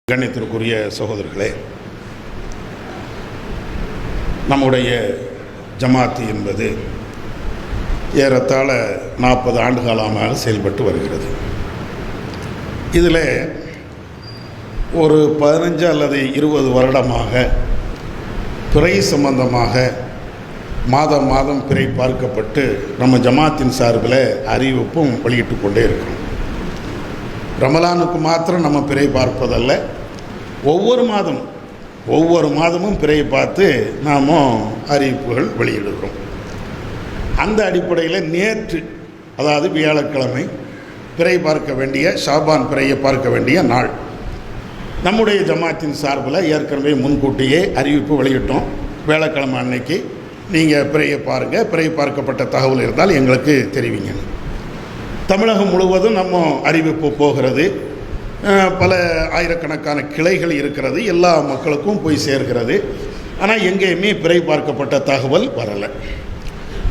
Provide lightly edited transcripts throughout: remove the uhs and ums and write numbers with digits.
கண்ணியத்திற்குரிய சகோதரர்களே, நம்முடைய ஜமாத்து என்பது ஏறத்தாழ 40 ஆண்டு காலமாக செயல்பட்டு வருகிறது. இதில் ஒரு 15 அல்லது 20 வருடமாக பிறை சம்பந்தமாக மாதம் மாதம் பிறை பார்க்கப்பட்டு நம்ம ஜமாத்தின் சார்பில் அறிவிப்பும் வெளியிட்டு கொண்டே இருக்கிறோம். ரமலானுக்கு மாத்திரம் நம்ம பிறை பார்ப்பதல்ல, ஒவ்வொரு மாதமும் பிறையை பார்த்து நாம் அறிவிப்புகள் வெளியிடுகிறோம். அந்த அடிப்படையில் நேற்று, அதாவது வியாழக்கிழமை, பிறை பார்க்க வேண்டிய ஷாபான் பிறையை பார்க்க வேண்டிய நாள். நம்முடைய ஜமாத்தின் சார்பில் ஏற்கனவே முன்கூட்டியே அறிவிப்பு வெளியிட்டோம். வியாழக்கிழமை அன்னைக்கு நீங்கள் பிறையை பாருங்கள், பிறை பார்க்கப்பட்ட தகவல் இருந்தால் எங்களுக்கு தெரிவிங்க. தமிழகம் முழுவதும் நம்ம அறிவிப்பு போகிறது. பல ஆயிரக்கணக்கான கிளைகள் இருக்கிறது, எல்லா மக்களுக்கும் போய் சேர்கிறது. ஆனால் எங்கேயுமே பிறை பார்க்கப்பட்ட தகவல் வரலை.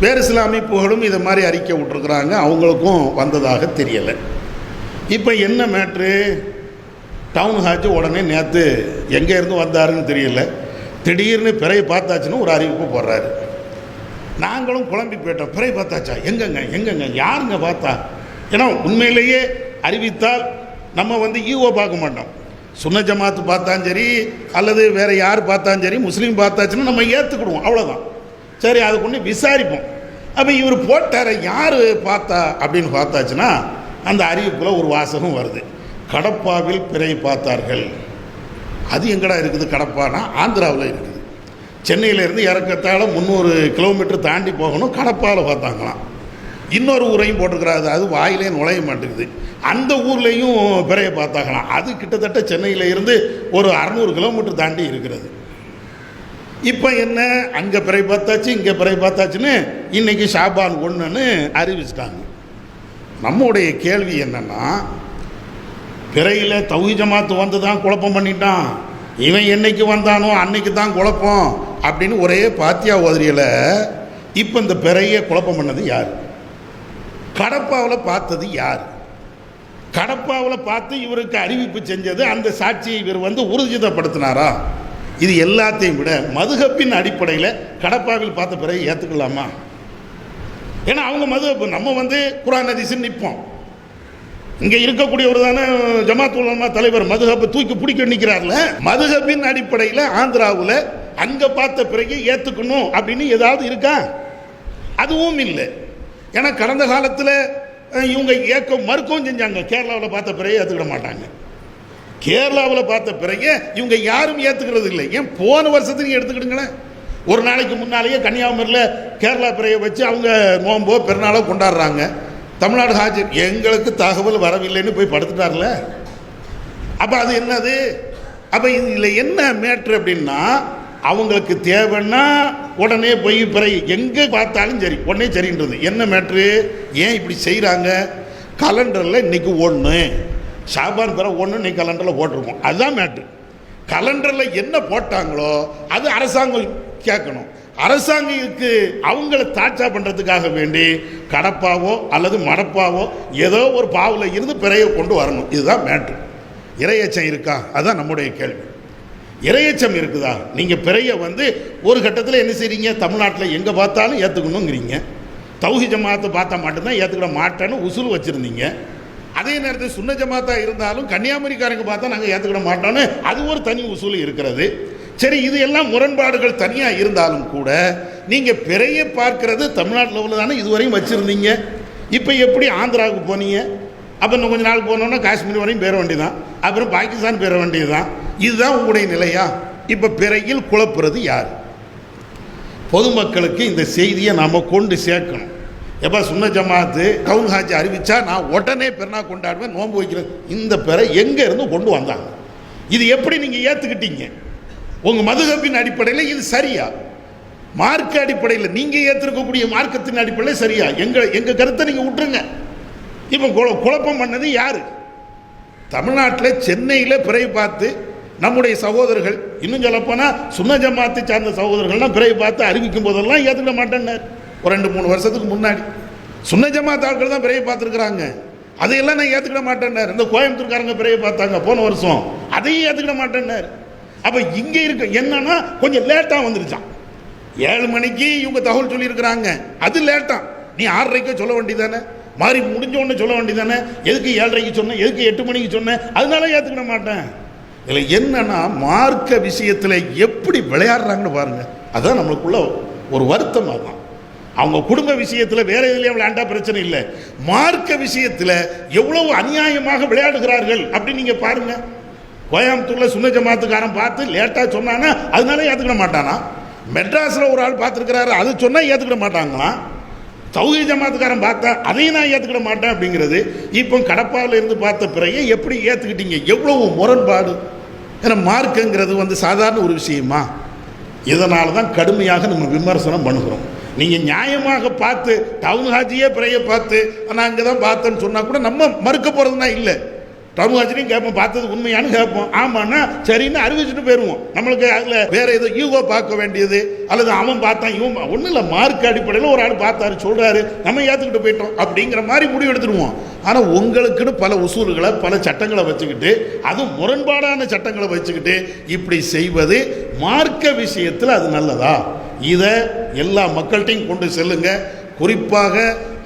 வேறு சில அமைப்புகளும் இதை மாதிரி அறிக்கை விட்டுருக்குறாங்க, அவங்களுக்கும் வந்ததாக தெரியலை. இப்போ என்ன மேட்ரு? டவுன் ஹாஜ் உடனே நேற்று எங்கேருந்து வந்தாருன்னு தெரியல, திடீர்னு பிறை பார்த்தாச்சுன்னு ஒரு அறிவிப்பு போடுறாரு. நாங்களும் குழம்பி போயிட்டோம். பிறை பார்த்தாச்சா? எங்கெங்க யாருங்க பார்த்தா? ஏன்னா உண்மையிலேயே அறிவித்தால் நம்ம ஈவோ பார்க்க மாட்டோம். சுன்ன ஜமாத்து பார்த்தாலும் சரி, அல்லது வேறு யார் பார்த்தாலும் சரி, முஸ்லீம் பார்த்தாச்சுன்னா நம்ம ஏற்றுக்கிடுவோம், அவ்வளோதான். சரி, அதை கொண்டு விசாரிப்போம். அப்போ இவர் போட்டார யார் பார்த்தா அப்படின்னு பார்த்தாச்சுன்னா அந்த அறிவிப்பில் ஒரு வாசகம் வருது, கடப்பாவில் பிறை பார்த்தார்கள். அது எங்கடா இருக்குது? கடப்பானா ஆந்திராவில் இருக்குது. சென்னையிலேருந்து இறக்கத்தால் 300 கிலோமீட்டர் தாண்டி போகணும், கடப்பாவில் பார்த்தாங்களாம். இன்னொரு ஊரையும் போட்டுக்கிறாரு, அது வாயிலே நுழைய மாட்டேங்குது. அந்த ஊர்லேயும் பிறையை பார்த்தாங்களாம். அது கிட்டத்தட்ட சென்னையில் இருந்து ஒரு 600 கிலோமீட்டர் தாண்டி இருக்கிறது. இப்போ என்ன, அங்கே பிறை பார்த்தாச்சு, இங்கே பிறை பார்த்தாச்சுன்னு இன்றைக்கி ஷாபான் 1ன்னு அறிவிச்சிட்டாங்க. நம்முடைய கேள்வி என்னென்னா, பிறையில் தௌஹீத் ஜமாத்து வந்து தான் குழப்பம் பண்ணிட்டான், இவன் என்னைக்கு வந்தானோ அன்னைக்கு தான் குழப்பம் அப்படின்னு ஒரே பாத்தியா ஓதிரியலை. இப்போ இந்த பிறையை குழப்பம் பண்ணது யார்? கடப்பாவில் பார்த்தது யார்? கடப்பாவில் பார்த்து இவருக்கு அறிவிப்பு செஞ்சது அந்த சாட்சியை இவர் ஊர்ஜிதப்படுத்தினாரா? இது எல்லாத்தையும் விட மதுஹப்பின் அடிப்படையில் கடப்பாவில் பார்த்த பிறகு ஏற்றுக்கலாமா? ஏன்னா அவங்க மதுஹப்பு, நம்ம குர்ஆன் ஹதீஸ்னு நிற்போம். இங்கே இருக்கக்கூடியவர் தானே ஜமாத் உலமா தலைவர், மதுஹப்பை தூக்கி பிடிக்க நிற்கிறார்ல. மதுஹப்பின் அடிப்படையில் ஆந்திராவில் அங்கே பார்த்த பிறகு ஏற்றுக்கணும் அப்படின்னு ஏதாவது இருக்கா? அதுவும் இல்லை. ஏன்னா கடந்த காலத்தில் இவங்க மறுக்கவும் செஞ்சாங்க. கேரளாவில் பார்த்த பிறகு ஏற்றுக்கிட மாட்டாங்க. கேரளாவில் பார்த்த பிறகு இவங்க யாரும் ஏற்றுக்கிறது இல்லை. ஏன் போன வருஷத்துக்கு எடுத்துக்கிடுங்களேன். ஒரு நாளைக்கு முன்னாலேயே கன்னியாகுமரியில் கேரளா பிறையை வச்சு அவங்க நோம்போ பெருநாளோ கொண்டாடுறாங்க. தமிழ்நாடு ஹாஜி எங்களுக்கு தகவல் வரவில்லைன்னு போய் படுத்துட்டார்ல. அப்போ அது என்னது? அப்போ இதில் என்ன மேட்ரு அப்படின்னா, அவங்களுக்கு தேவைன்னா உடனே போய் பிறை எங்கே பார்த்தாலும் சரி உடனே சரின்றது. என்ன மேட்ரு? ஏன் இப்படி செய்கிறாங்க? கலண்டரில் இன்றைக்கி 1 ஷாபான் பிற 1 இன்னைக்கு கலண்டரில் போட்டிருக்கோம், அதுதான் மேட்ரு. கலண்டரில் என்ன போட்டாங்களோ அது அரசாங்கம் கேட்கணும். அரசாங்கத்துக்கு அவங்கள தாட்சா பண்ணுறதுக்காக வேண்டி கடப்பாவோ அல்லது மடப்பாவோ ஏதோ ஒரு பாவில் இருந்து பிறையை கொண்டு வரணும். இதுதான் மேட்ரு. இறையச்சம் இருக்கா? அதுதான் நம்முடைய கேள்வி. இறையச்சம் இருக்குதா? நீங்கள் பிறையை ஒரு கட்டத்தில் என்ன செய்றீங்க, தமிழ்நாட்டில் எங்கே பார்த்தாலும் ஏற்றுக்கணுங்கிறீங்க. தௌஹீத் ஜமாத்தை பார்த்தா மட்டும்தான் ஏற்றுக்கிட மாட்டேன்னு உசூல் வச்சுருந்தீங்க. அதே நேரத்தில் சுன்ன ஜமாத்தாக இருந்தாலும் கன்னியாகுமரிக்காரங்க பார்த்தா நாங்கள் ஏற்றுக்கிட மாட்டோன்னு அது ஒரு தனி உசூல் இருக்கிறது. சரி, இது எல்லாம் முரண்பாடுகள் தனியாக இருந்தாலும் கூட நீங்கள் பிறையை பார்க்கறது தமிழ்நாட்டு லெவலில் தானே இதுவரையும் வச்சுருந்தீங்க. இப்போ எப்படி ஆந்திராவுக்கு போனீங்க? அப்போ இன்னும் கொஞ்சம் நாள் போனோன்னா காஷ்மீர் வரையும் போயிட வேண்டியதான், அப்புறம் பாகிஸ்தான் போயிட வேண்டியது தான். இதுதான் உங்களுடைய நிலையா? இப்போ பிறையில் குழப்புறது யார்? பொதுமக்களுக்கு இந்த செய்தியை நாம் கொண்டு சேர்க்கணும். எப்போ சுன்ன ஜமாத்து டவுன் ஹாஜ் அறிவித்தா நான் உடனே பெருநா கொண்டாடுவேன், நோன்பு வைக்கிறேன். இந்த பிறை எங்கே இருந்து கொண்டு வந்தாங்க? இது எப்படி நீங்கள் ஏற்றுக்கிட்டீங்க? உங்கள் மதுஹப்பின் அடிப்படையில் இது சரியா? மார்க்க அடிப்படையில் நீங்கள் ஏற்றிருக்கக்கூடிய மார்க்கத்தின் அடிப்படையில் சரியா? எங்கள் கருத்தை நீங்கள் விட்டுருங்க. இப்போ குழப்பம் பண்ணது யார்? தமிழ்நாட்டில் சென்னையில் பிறை பார்த்து நம்முடைய சகோதரர்கள், இன்னும் சொல்லப்போனால் சுன்ன ஜமாத்தை சார்ந்த சகோதரர்கள்லாம் பிறை பார்த்து அறிவிக்கும் போதெல்லாம் ஏற்றுக்க மாட்டேன்னார். ஒரு 2-3 வருஷத்துக்கு முன்னாடி சுன்ன ஜமாத் ஆட்கள் தான் பிறையை பார்த்துருக்குறாங்க. அதையெல்லாம் நான் ஏற்றுக்கிட மாட்டேன்னார். இந்த கோயம்புத்தூர்காரங்க பிறையை பார்த்தாங்க போன வருஷம், அதையும் ஏற்றுக்கிட மாட்டேன்னாரு. அப்போ இங்கே இருக்க என்னன்னா கொஞ்சம் லேட்டாக வந்துருச்சான். 7 மணிக்கு இவங்க தகவல் சொல்லியிருக்கிறாங்க, அது லேட்டா. நீ 6:30 சொல்ல வேண்டியதானே, மாறி முடிஞ்ச உடனே சொல்ல வேண்டியதானே, எதுக்கு 7:30 சொன்னேன், எதுக்கு 8 மணிக்கு சொன்னேன், அதனால ஏற்றுக்கிட மாட்டேன். இதில் என்னன்னா மார்க்க விஷயத்தில் எப்படி விளையாடுறாங்கன்னு பாருங்க. அதுதான் நம்மளுக்குள்ள ஒரு வருத்தம். தான் அவங்க குடும்ப விஷயத்தில் வேற எதுலையும் விளையாண்டா பிரச்சனை இல்லை, மார்க்க விஷயத்தில் எவ்வளவு அநியாயமாக விளையாடுகிறார்கள் அப்படின்னு நீங்க பாருங்க. கோயம்புத்தூர்ல சுன்ன ஜமாத்துக்காரன் பார்த்து லேட்டா சொன்னானா அதனால ஏற்றுக்கிட மாட்டானா? மெட்ராஸில் ஒரு ஆள் பார்த்துருக்கிறாரு, அது சொன்னா ஏற்றுக்கிட மாட்டாங்களா? தௌஹீத் ஜமாத்துக்காரன் பார்த்தா அதையும் நான் ஏற்றுக்கிட மாட்டேன் அப்படிங்கிறது. இப்போ கடப்பாவில் இருந்து பார்த்த பிறகு எப்படி ஏற்றுக்கிட்டீங்க? எவ்வளவு முரண்பாடு! ஏன்னா மார்க்கங்கிறது சாதாரண ஒரு விஷயமா? இதனால தான் கடுமையாக நம்ம விமர்சனம் பண்ணுகிறோம். நீங்கள் நியாயமாக பார்த்து டவுன் ஹாஜியே பிறைய பார்த்து நான் அங்கே தான் பார்த்தேன்னு சொன்னால் கூட நம்ம மறுக்க போகிறதுனா இல்லை. டவுன் ஹாஜிலையும் கேட்போம், பார்த்தது உண்மையானு கேட்போம். ஆமான்னா சரின்னு அறிவிச்சுட்டு போயிடுவோம். நம்மளுக்கு அதில் வேற ஏதோ ஈகோ பார்க்க வேண்டியது, அல்லது அவன் பார்த்தான் இவன் ஒன்றும் இல்லை, மார்க் அடிப்படையில் ஒரு ஆள் பார்த்தாரு சொல்கிறாரு, நம்ம ஏற்றுக்கிட்டு போயிட்டோம் அப்படிங்கிற மாதிரி முடிவு எடுத்துடுவோம். ஆனால் உங்களுக்குன்னு பல உசூல்களை பல சட்டங்களை வச்சுக்கிட்டு, அதுவும் முரண்பாடான சட்டங்களை வச்சுக்கிட்டு இப்படி செய்வது மார்க்க விஷயத்தில் அது நல்லதா? இதை எல்லா மக்கள்கிட்டையும் கொண்டு செல்லுங்க. குறிப்பாக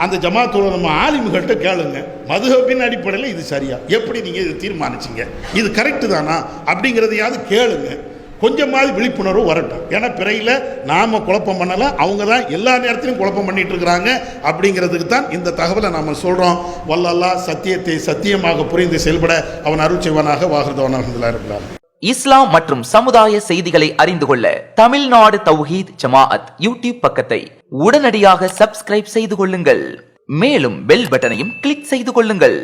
அந்த ஜமாத்தோட நம்ம ஆலிம்கள்கிட்ட கேளுங்க, மதுஹபின் அடிப்படையில் இது சரியா, எப்படி நீங்கள் இது தீர்மானிச்சிங்க, இது கரெக்டு தானா அப்படிங்கிறதையாவது கேளுங்க. கொஞ்சமாவது விழிப்புணர்வு வரட்டும். ஏன்னா பிறையில் நாம் குழப்பம் பண்ணலை, அவங்க தான் எல்லா நேரத்திலும் குழப்பம் பண்ணிட்டு இருக்கிறாங்க. அப்படிங்கிறதுக்கு தான் இந்த தகவலை நாம் சொல்கிறோம். வல்லல்லாஹ் சத்தியத்தை சத்தியமாக புரிந்து செயல்பட அவன் அருள் செய்வானாக. வாஹிருதவானா இருக்கிறார். இஸ்லாம் மற்றும் சமுதாய செய்திகளை அறிந்து கொள்ள தமிழ்நாடு தௌஹீத் ஜமாஅத் யூடியூப் பக்கத்தை உடனடியாக சப்ஸ்கிரைப் செய்து கொள்ளுங்கள். மேலும் பெல் பட்டனையும் கிளிக் செய்து கொள்ளுங்கள்.